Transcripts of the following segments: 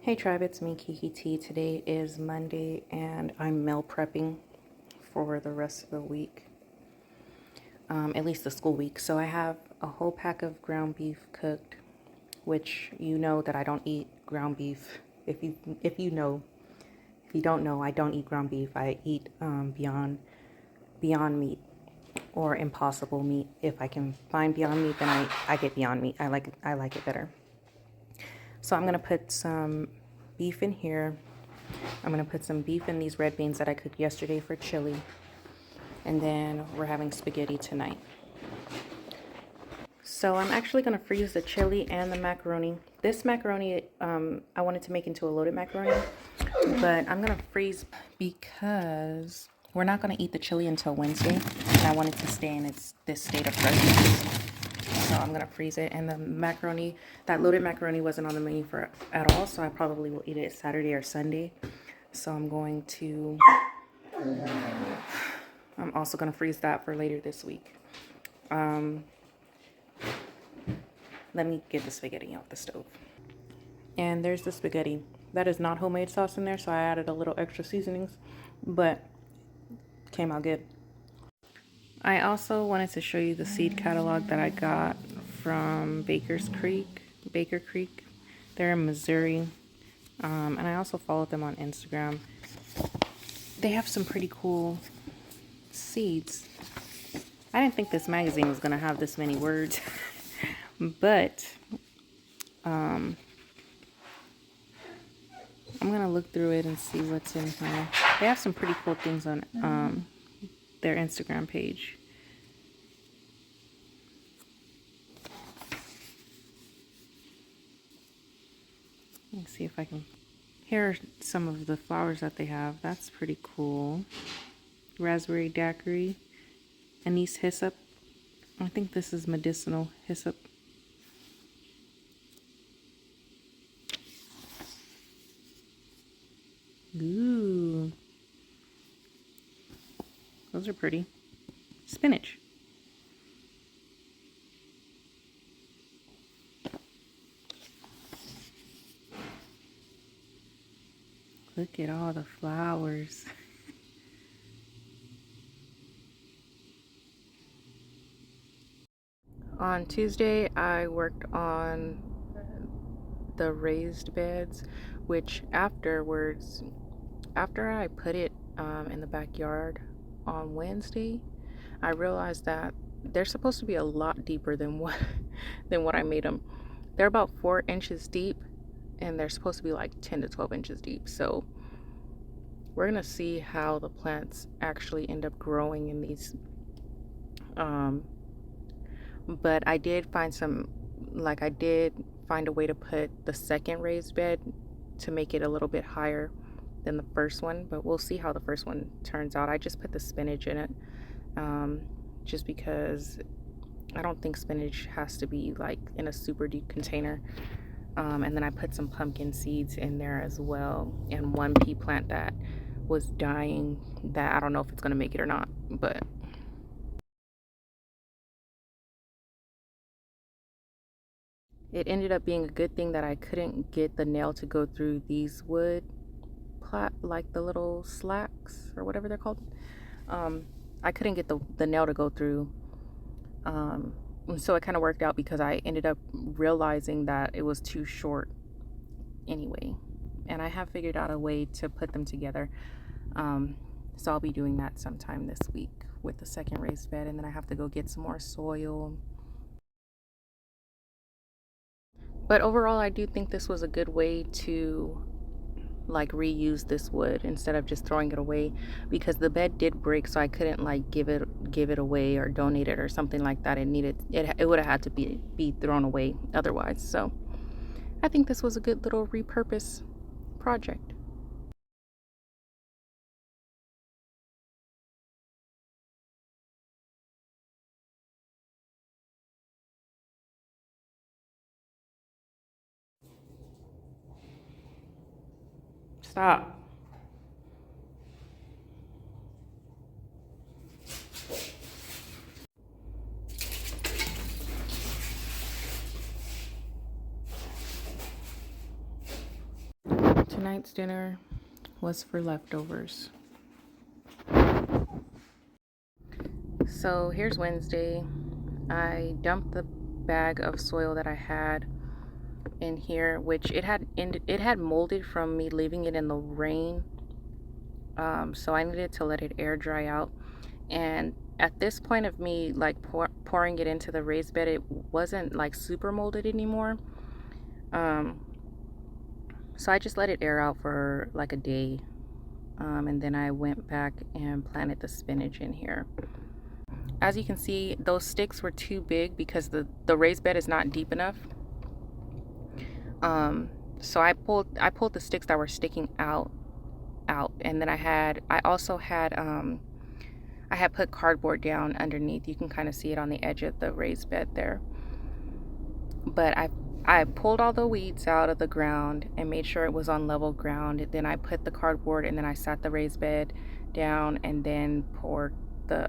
Hey tribe, it's me Kiki T. Today is Monday and I'm meal prepping for the rest of the week, at least the school week. So I have a whole pack of ground beef cooked, which you know that I don't eat ground beef. If you don't know, I don't eat ground beef. I eat Beyond Meat or Impossible Meat. If I can find Beyond Meat, then I get Beyond Meat. I like it better. So I'm gonna put some beef in here. I'm gonna put some beef in these red beans that I cooked yesterday for chili. And then we're having spaghetti tonight. So I'm actually gonna freeze the chili and the macaroni. This macaroni, I wanted to make into a loaded macaroni, but I'm gonna freeze because we're not gonna eat the chili until Wednesday. And I want it to stay in this state of freshness. So I'm gonna freeze it, and the macaroni, that loaded macaroni wasn't on the menu for at all, so I probably will eat it Saturday or Sunday. So I'm also gonna freeze that for later this week. Let me get the spaghetti off the stove. And there's the spaghetti. That is not homemade sauce in there, so I added a little extra seasonings, but came out good. I also wanted to show you the seed catalog that I got from Baker Creek. They're in Missouri. And I also followed them on Instagram. They have some pretty cool seeds. I didn't think this magazine was going to have this many words, but I'm going to look through it and see what's in here. They have some pretty cool things on their Instagram page. Let me see if I can. Here are some of the flowers that they have. That's pretty cool. Raspberry daiquiri, anise hyssop. I think this is medicinal hyssop. Ooh. Those are pretty. Spinach. Look at all the flowers. On Tuesday, I worked on the raised beds, which after I put it in the backyard on Wednesday, I realized that they're supposed to be a lot deeper than what I made them. They're about 4 inches deep, and they're supposed to be like 10 to 12 inches deep. So we're gonna see how the plants actually end up growing in these. But I did find a way to put the second raised bed to make it a little bit higher than the first one, but we'll see how the first one turns out. I just put the spinach in it, just because I don't think spinach has to be like in a super deep container. And then I put some pumpkin seeds in there as well, and one pea plant that was dying that I don't know if it's gonna make it or not, but it ended up being a good thing that I couldn't get the nail to go through these wood like the little slacks or whatever they're called. I couldn't get the nail to go through. So it kind of worked out because I ended up realizing that it was too short anyway. And I have figured out a way to put them together. So I'll be doing that sometime this week with the second raised bed, and then I have to go get some more soil. But overall, I do think this was a good way to like reuse this wood instead of just throwing it away, because the bed did break, so I couldn't like give it away or donate it or something like that. It would have had to be thrown away otherwise. So I think this was a good little repurpose project. Stop. Tonight's dinner was for leftovers. So here's Wednesday. I dumped the bag of soil that I had in here, which it had molded from me leaving it in the rain. So I needed to let it air dry out. And at this point of me like pouring it into the raised bed, it wasn't like super molded anymore. So I just let it air out for like a day. And then I went back and planted the spinach in here. As you can see, those sticks were too big because the raised bed is not deep enough. So I pulled the sticks that were sticking out, and then I had put cardboard down underneath. You can kind of see it on the edge of the raised bed there. But I pulled all the weeds out of the ground and made sure it was on level ground. Then I put the cardboard, and then I sat the raised bed down, and then poured the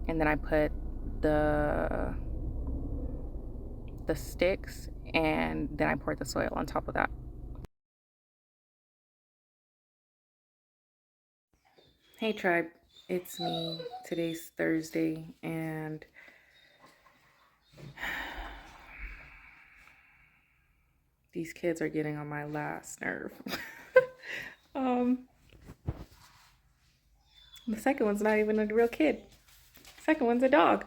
and then I put the sticks, and then I poured the soil on top of that. Hey tribe, it's me. Today's Thursday, and these kids are getting on my last nerve. The second one's not even a real kid. The second one's a dog.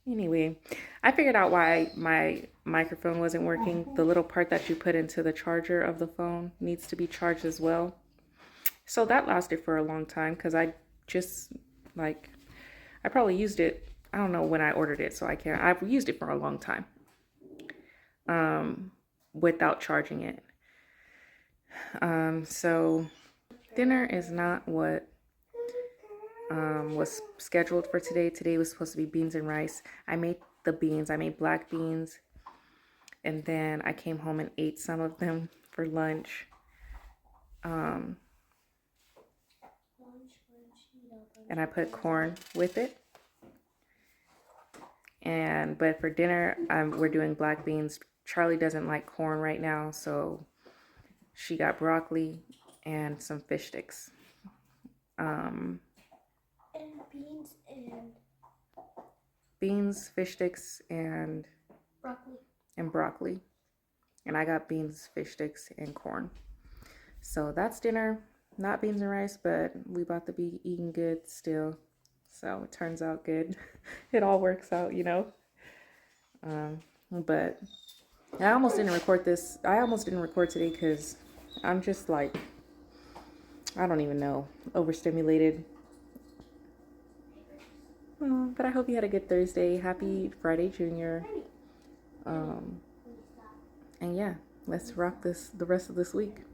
Anyway, I figured out why my microphone wasn't working. The little part that you put into the charger of the phone needs to be charged as well. So that lasted for a long time because I probably used it. I don't know when I ordered it, so I've used it for a long time without charging it. So dinner is not what was scheduled for today. Today was supposed to be beans and rice. I made the beans. I made black beans, and then I came home and ate some of them for lunch. And I put corn with it. But for dinner, we're doing black beans. Charlie doesn't like corn right now, so she got broccoli and some fish sticks. And beans, fish sticks, and broccoli. And I got beans, fish sticks, and corn. So that's dinner. Not beans and rice, but we about to be eating good still. So it turns out good. It all works out, you know. But I almost didn't record this. I almost didn't record today because I'm just like, I don't even know, overstimulated. But I hope you had a good Thursday. Happy Friday, Junior. And yeah, let's rock the rest of this week.